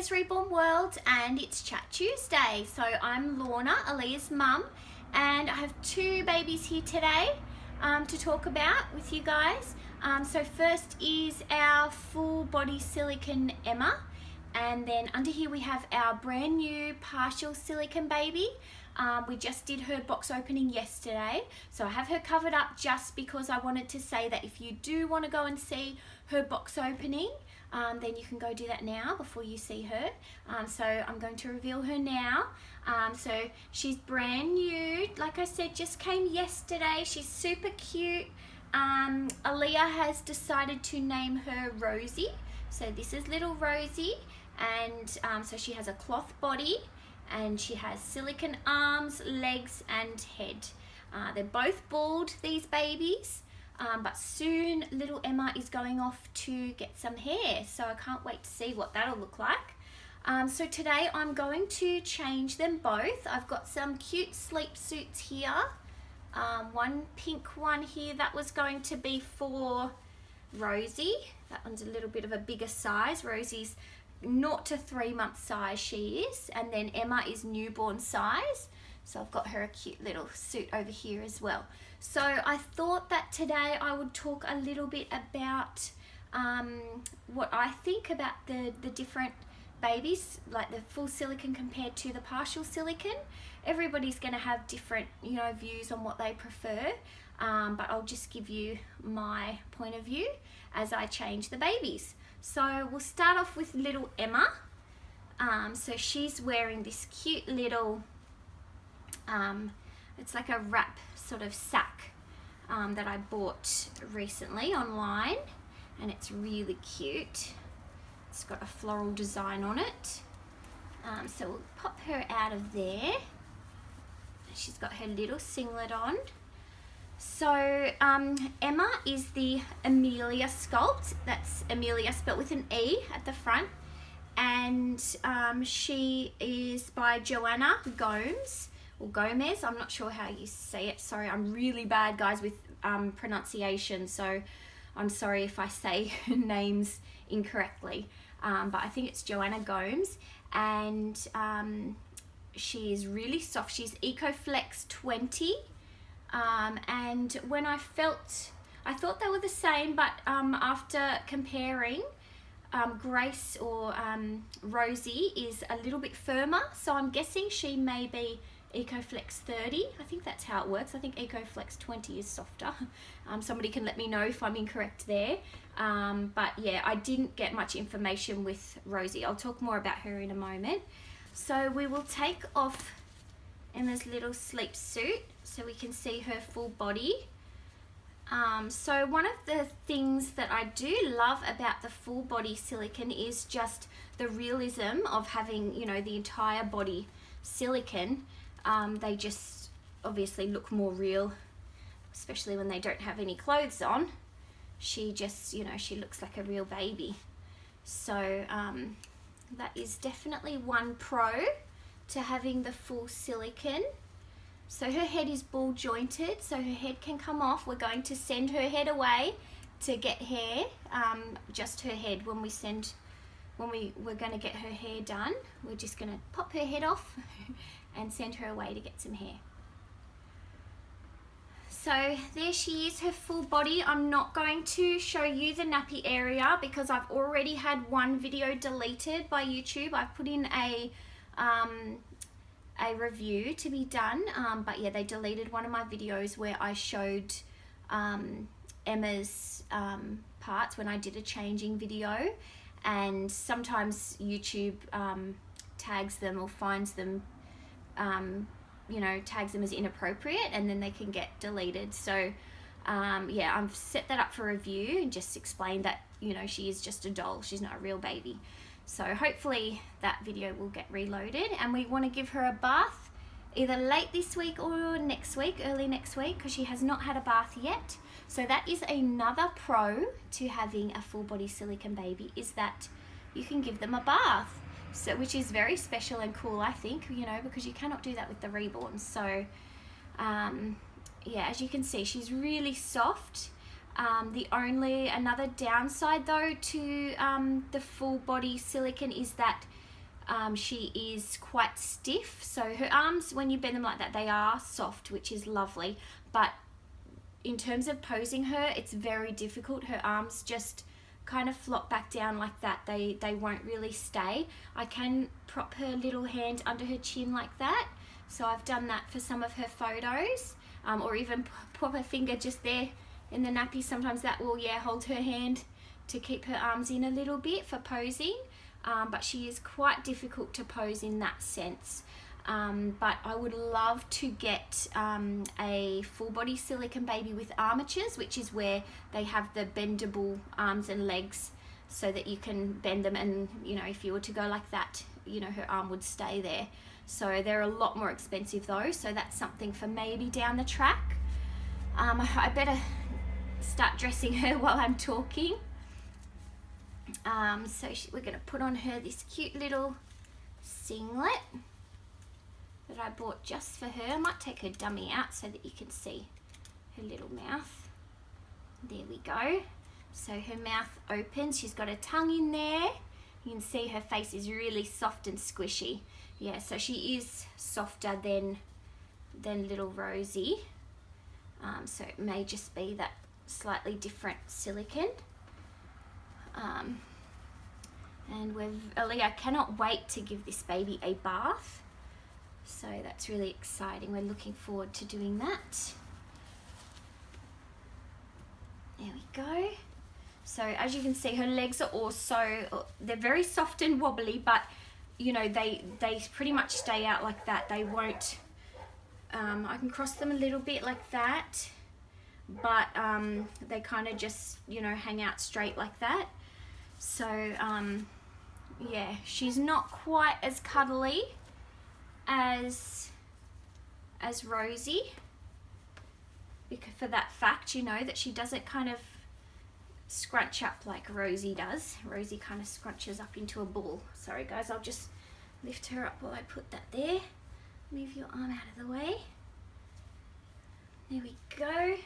Aliyah's Reborn World, and it's Chat Tuesday. So I'm Lorna, Aliyah's mum, and I have two babies here today to talk about with you guys. So first is our full body silicone Emma, and then under here we have our brand new partial silicone baby. We just did her box opening yesterday, so I have her covered up just because I wanted to say that if you do want to go and see her box opening, then you can go do that now before you see her. So I'm going to reveal her now. So she's brand new, like I said, just came yesterday. She's super cute. Aliyah has decided to name her Rosie. So this is little Rosie, and so she has a cloth body, and she has silicone arms, legs and head. They're both bald, these babies, but soon little Emma is going off to get some hair, so I can't wait to see what that'll look like. So today I'm going to change them both. I've got some cute sleep suits here. One pink one here, that was going to be for Rosie. That one's a little bit of a bigger size. Rosie's 0 to 3 month size she is, and then Emma is newborn size, so I've got her a cute little suit over here as well. So I thought that today I would talk a little bit about what I think about the different babies, like the full silicone compared to the partial silicone. Everybody's going to have different, views on what they prefer, but I'll just give you my point of view as I change the babies. So we'll start off with little Emma. So she's wearing this cute little, it's like a wrap sort of sack that I bought recently online, and it's really cute. It's got a floral design on it. So we'll pop her out of there. She's got her little singlet on. So Emma is the Amelia sculpt. That's Amelia spelt with an E at the front, and she is by Joanna Gomes or Gomez. I'm not sure how you say it. Sorry, I'm really bad, guys, with pronunciation, so I'm sorry if I say names incorrectly, but I think it's Joanna Gomes, and she is really soft. She's EcoFlex 20. And when I thought they were the same, but after comparing, Grace or Rosie is a little bit firmer, so I'm guessing she may be EcoFlex 30. I think that's how it works. I think EcoFlex 20 is softer. Somebody can let me know if I'm incorrect there. But yeah, I didn't get much information with Rosie. I'll talk more about her in a moment. So we will take off Emma's little sleep suit so we can see her full body. So one of the things that I do love about the full body silicone is just the realism of having, the entire body silicone. They just obviously look more real, especially when they don't have any clothes on. She just, she looks like a real baby. So that is definitely one pro to having the full silicone. So her head is ball jointed, so her head can come off. We're going to send her head away to get hair, just her head. When we're going to get her hair done, we're just going to pop her head off and send her away to get some hair. So there she is, her full body. I'm not going to show you the nappy area because I've already had one video deleted by YouTube. I've put in a review to be done, but yeah, they deleted one of my videos where I showed Emma's parts when I did a changing video, and sometimes YouTube tags them or finds them, tags them as inappropriate, and then they can get deleted. So yeah, I've set that up for review and just explained that, she is just a doll, she's not a real baby. So hopefully that video will get reloaded, and we want to give her a bath either late this week or next week, early next week, because she has not had a bath yet. So that is another pro to having a full body silicone baby, is that you can give them a bath. So, which is very special and cool, I think, because you cannot do that with the Reborns. So yeah, as you can see, she's really soft. Another downside though to the full body silicone is that she is quite stiff. So her arms, when you bend them like that, they are soft, which is lovely. But in terms of posing her, it's very difficult. Her arms just kind of flop back down like that. They won't really stay. I can prop her little hand under her chin like that. So I've done that for some of her photos, or even pop her finger just there in the nappy. Sometimes that will, yeah, hold her hand to keep her arms in a little bit for posing. But she is quite difficult to pose in that sense. But I would love to get a full body silicone baby with armatures, which is where they have the bendable arms and legs so that you can bend them, and you know, if you were to go like that, you know, her arm would stay there. So they're a lot more expensive though, so that's something for maybe down the track. I better start dressing her while I'm talking. So we're going to put on her this cute little singlet that I bought just for her. I might take her dummy out so that you can see her little mouth. There we go. So her mouth opens, she's got a tongue in there. You can see her face is really soft and squishy. Yeah, so she is softer than little Rosie. So it may just be that slightly different silicone. And Aliyah cannot wait to give this baby a bath. So that's really exciting. We're looking forward to doing that. There we go. So as you can see, her legs are also, they're very soft and wobbly, but you know, they pretty much stay out like that. They won't, I can cross them a little bit like that, but they kind of just, you know, hang out straight like that. So yeah, she's not quite as cuddly as Rosie, because for that fact, you know, that she doesn't kind of scrunch up like Rosie does. Rosie kind of scrunches up into a ball. Sorry guys, I'll just lift her up while I put that there. Move your arm out of the way. There we go.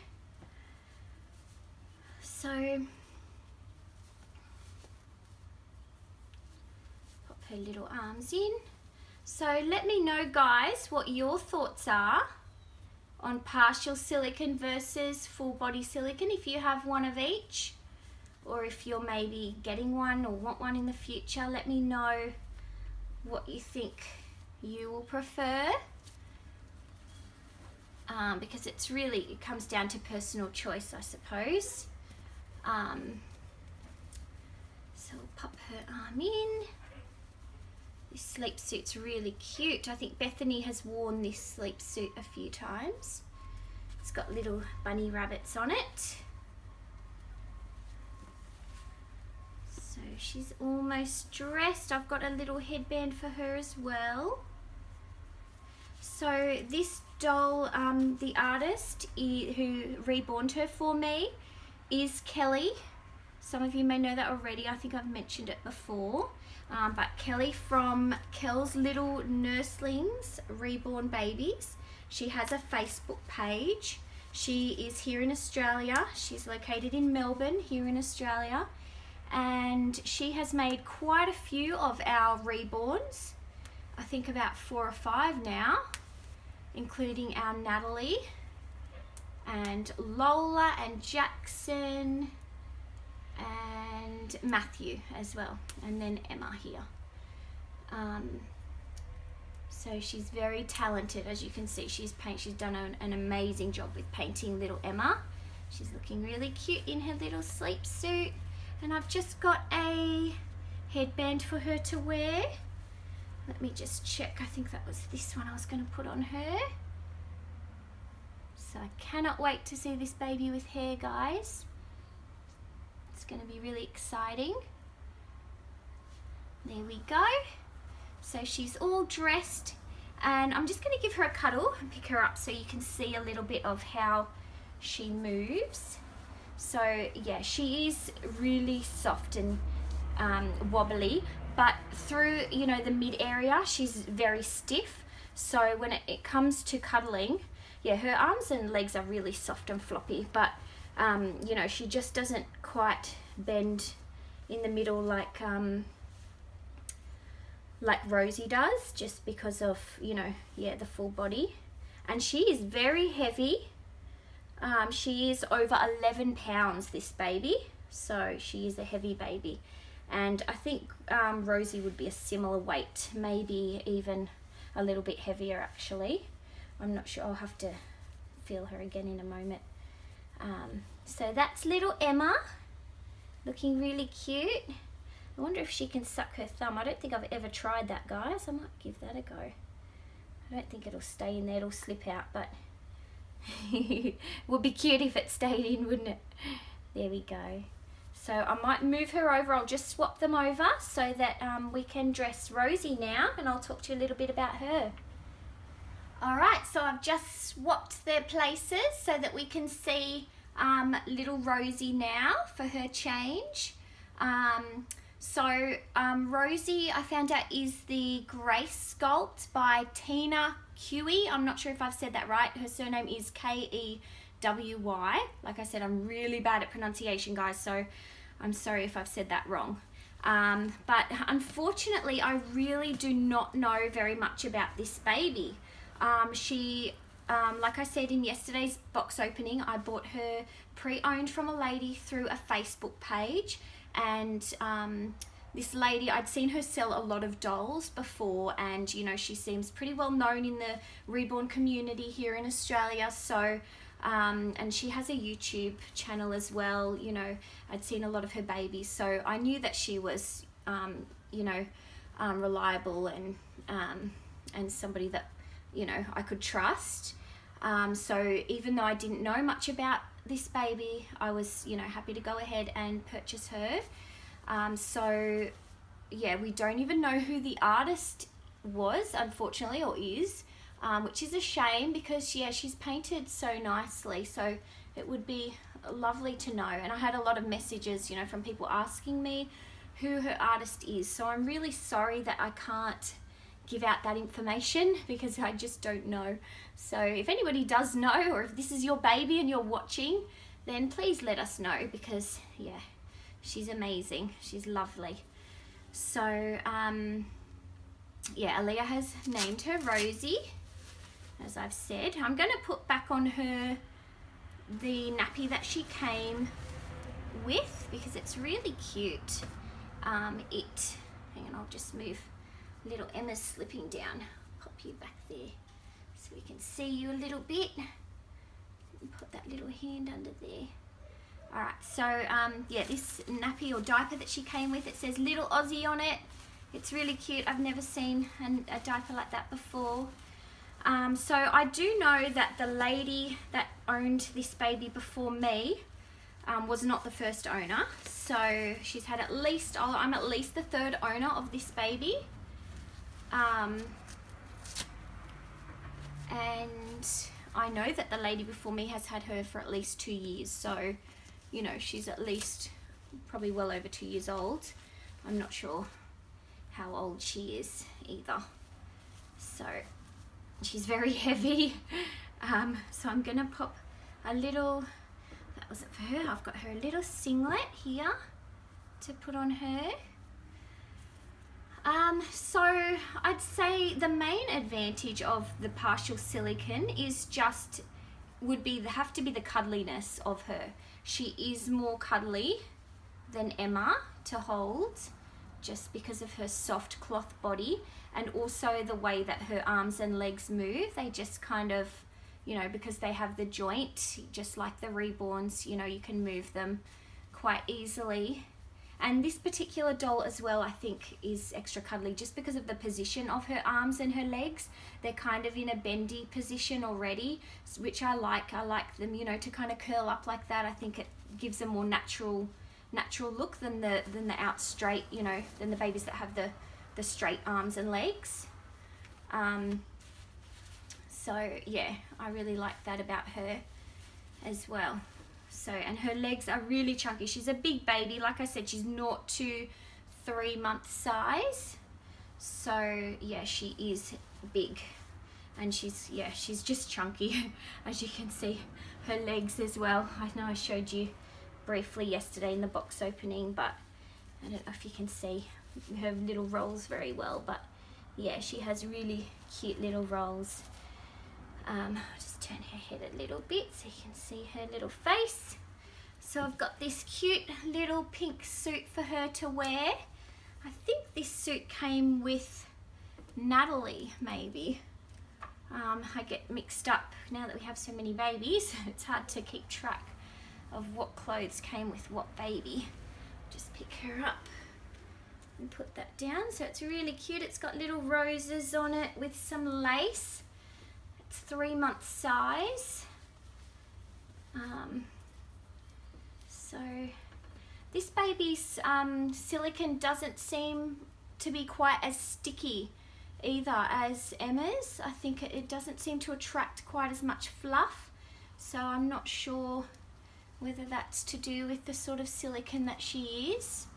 So pop her little arms in. So let me know guys what your thoughts are on partial silicone versus full body silicone, if you have one of each, or if you're maybe getting one or want one in the future. Let me know what you think you will prefer, because it's really, it comes down to personal choice, I suppose. So we'll pop her arm in. This sleep suit's really cute. I think Bethany has worn this sleep suit a few times. It's got little bunny rabbits on it. So she's almost dressed. I've got a little headband for her as well. So this doll, the artist who reborned her for me is Kelly. Some of you may know that already. I think I've mentioned it before. But Kelly from Kel's Little Nurslings Reborn Babies. She has a Facebook page. She is here in Australia. She's located in Melbourne, here in Australia. And she has made quite a few of our reborns. I think about 4 or 5 now, including our Natalie and Lola and Jackson and Matthew as well, and then Emma here. So she's very talented, as you can see. She's done an amazing job with painting little Emma. She's looking really cute in her little sleep suit, and I've just got a headband for her to wear. Let me just check. I think that was this one I was going to put on her. So I cannot wait to see this baby with hair, guys. It's going to be really exciting. There we go. So she's all dressed, and I'm just going to give her a cuddle and pick her up so you can see a little bit of how she moves. So yeah, she is really soft and wobbly, but through, you know, the mid area, she's very stiff. So when it comes to cuddling, yeah, her arms and legs are really soft and floppy, but you know, she just doesn't quite bend in the middle like like Rosie does, just because of, you know, yeah, the full body. And she is very heavy. She is over 11 pounds, this baby, so she is a heavy baby. And I think Rosie would be a similar weight, maybe even a little bit heavier actually. I'm not sure, I'll have to feel her again in a moment. So that's little Emma, looking really cute. I wonder if she can suck her thumb. I don't think I've ever tried that, guys. I might give that a go. I don't think it'll stay in there, it'll slip out, but it would be cute if it stayed in, wouldn't it? There we go. So I might move her over. I'll just swap them over so that we can dress Rosie now, and I'll talk to you a little bit about her. Alright, so I've just swapped their places so that we can see little Rosie now for her change. Rosie, I found out, is the Grace Sculpt by Tina Kewy. I'm not sure if I've said that right. Her surname is Kewy. Like I said, I'm really bad at pronunciation, guys, so I'm sorry if I've said that wrong. But unfortunately, I really do not know very much about this baby. Like I said in yesterday's box opening, I bought her pre-owned from a lady through a Facebook page, and this lady, I'd seen her sell a lot of dolls before, and you know, she seems pretty well known in the reborn community here in Australia, so and she has a YouTube channel as well. You know, I'd seen a lot of her babies, so I knew that she was you know, reliable and somebody that, you know, I could trust. So even though I didn't know much about this baby, I was, you know, happy to go ahead and purchase her. So yeah, we don't even know who the artist was, unfortunately, or is, which is a shame because, yeah, she's painted so nicely, so it would be lovely to know. And I had a lot of messages, you know, from people asking me who her artist is, so I'm really sorry that I can't give out that information because I just don't know. So if anybody does know, or if this is your baby and you're watching, then please let us know, because yeah, she's amazing, she's lovely. So yeah, Aliyah has named her Rosie, as I've said. I'm going to put back on her the nappy that she came with because it's really cute. Hang on, I'll just move. Little Emma's slipping down. Pop you back there so we can see you a little bit. Put that little hand under there. Alright, so yeah, this nappy or diaper that she came with, it says Little Aussie on it. It's really cute. I've never seen a diaper like that before. So I do know that the lady that owned this baby before me was not the first owner. So she's had at least, I'm at least the third owner of this baby. And I know that the lady before me has had her for at least 2 years, so you know, she's at least probably well over 2 years old. I'm not sure how old she is either. So she's very heavy. So I'm gonna pop a little, that was it for her, I've got her a little singlet here to put on her. So I'd say the main advantage of the partial silicone is just have to be the cuddliness of her. She is more cuddly than Emma to hold, just because of her soft cloth body, and also the way that her arms and legs move. They just kind of, you know, because they have the joint, just like the reborns, you know, you can move them quite easily. And this particular doll as well, I think, is extra cuddly just because of the position of her arms and her legs. They're kind of in a bendy position already, which I like. I like them, you know, to kind of curl up like that. I think it gives a more natural look than the out straight, you know, than the babies that have the straight arms and legs. So yeah, I really like that about her as well. So, and her legs are really chunky. She's a big baby. Like I said, she's 0 to 3 month size. So yeah, she is big, and she's just chunky. As you can see, her legs as well. I know I showed you briefly yesterday in the box opening, but I don't know if you can see her little rolls very well, but yeah, she has really cute little rolls. I'll just turn her head a little bit so you can see her little face. So I've got this cute little pink suit for her to wear. I think this suit came with Natalie, maybe. I get mixed up now that we have so many babies. It's hard to keep track of what clothes came with what baby. Just pick her up and put that down. So it's really cute. It's got little roses on it with some lace. It's 3 month size. So this baby's silicone doesn't seem to be quite as sticky either as Emma's. I think it doesn't seem to attract quite as much fluff. So I'm not sure whether that's to do with the sort of silicone that she is.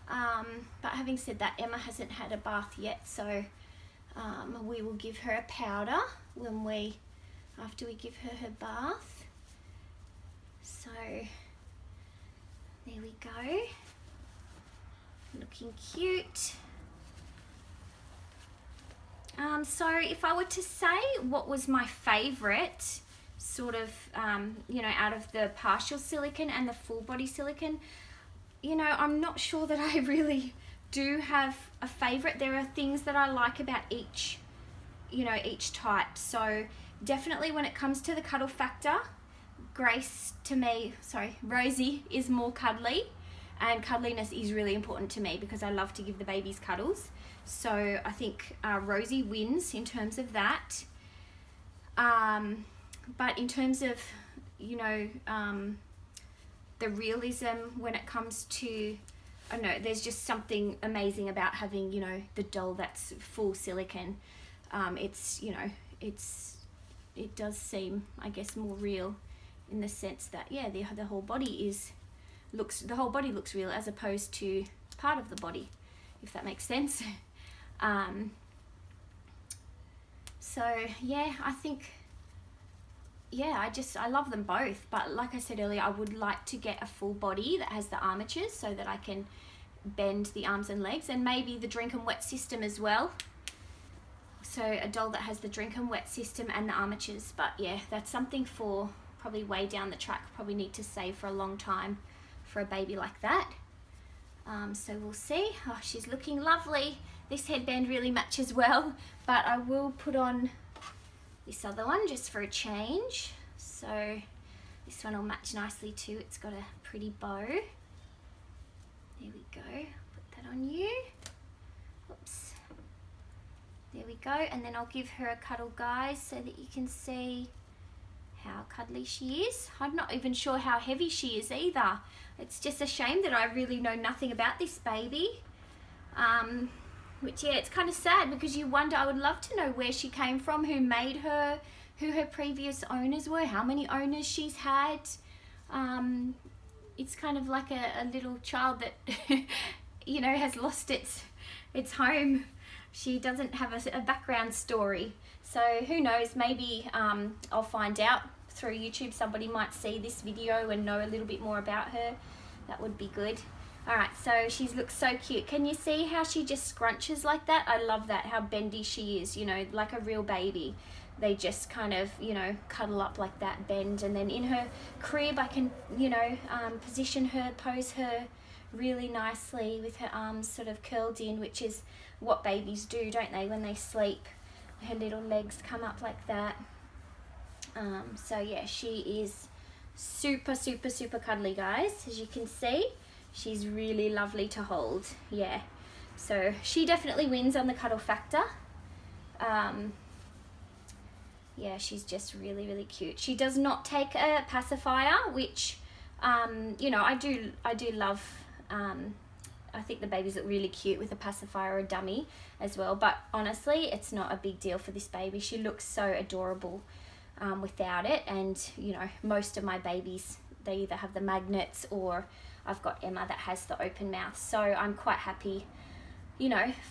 But having said that, Emma hasn't had a bath yet, so we will give her a powder after we give her bath. So there we go, looking cute. So if I were to say what was my favourite sort of, out of the partial silicone and the full body silicone, I'm not sure that I really do have a favourite. There are things that I like about each type. So definitely when it comes to the cuddle factor, Rosie is more cuddly, and cuddliness is really important to me because I love to give the babies cuddles. So I think Rosie wins in terms of that. But in terms of, the realism when it comes to, I don't know, there's just something amazing about having, the doll that's full silicone. It does seem, I guess, more real in the sense that, yeah, the whole body looks real as opposed to part of the body, if that makes sense. So yeah, I think, yeah, I love them both, but like I said earlier, I would like to get a full body that has the armatures so that I can bend the arms and legs, and maybe the drink and wet system as well. So a doll that has the drink and wet system and the armatures. But yeah, that's something for probably way down the track. Probably need to save for a long time for a baby like that. So we'll see. Oh, she's looking lovely. This headband really matches well, but I will put on this other one just for a change. So this one will match nicely too. It's got a pretty bow. There we go. Put that on you. Oops. There we go. And then I'll give her a cuddle, guys, so that you can see how cuddly she is. I'm not even sure how heavy she is either. It's just a shame that I really know nothing about this baby. Which, yeah, it's kind of sad because you wonder, I would love to know where she came from, who made her, who her previous owners were, how many owners she's had. It's kind of like a little child that, has lost its home. She doesn't have a background story. So who knows, maybe I'll find out through YouTube. Somebody might see this video and know a little bit more about her. That would be good. Alright, so she looks so cute. Can you see how she just scrunches like that? I love that, how bendy she is, like a real baby. They just kind of, cuddle up like that, bend. And then in her crib, I can, position her, pose her really nicely with her arms sort of curled in, which is what babies do, don't they, when they sleep? Her little legs come up like that. So yeah, she is super, super, super cuddly, guys, as you can see. She's really lovely to hold, yeah. So she definitely wins on the cuddle factor. Yeah, she's just really, really cute. She does not take a pacifier, which, I do love. I think the babies look really cute with a pacifier or a dummy as well. But honestly, it's not a big deal for this baby. She looks so adorable without it. And, most of my babies, they either have the magnets or I've got Emma that has the open mouth. So I'm quite happy,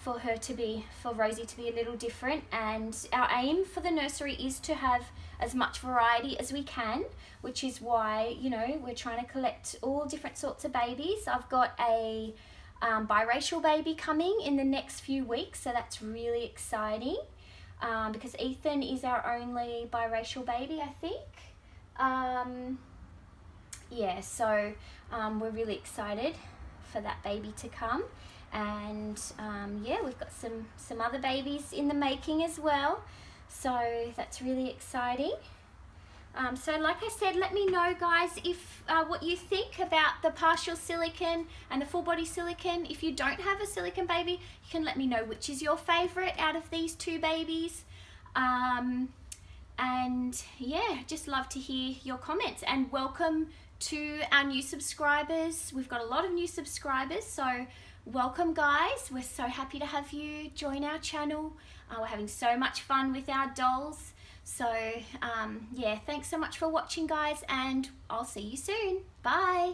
for Rosie to be a little different. And our aim for the nursery is to have as much variety as we can, which is why, we're trying to collect all different sorts of babies. I've got a biracial baby coming in the next few weeks, so that's really exciting, because Ethan is our only biracial baby, I think. Yeah, so we're really excited for that baby to come, and yeah, we've got some other babies in the making as well, so that's really exciting. So like I said, let me know, guys, if what you think about the partial silicone and the full body silicone. If you don't have a silicone baby, you can let me know which is your favorite out of these two babies. And yeah, just love to hear your comments, and welcome to our new subscribers. We've got a lot of new subscribers, so welcome, guys. We're so happy to have you join our channel. We're having so much fun with our dolls. So yeah, thanks so much for watching, guys, and I'll see you soon. Bye.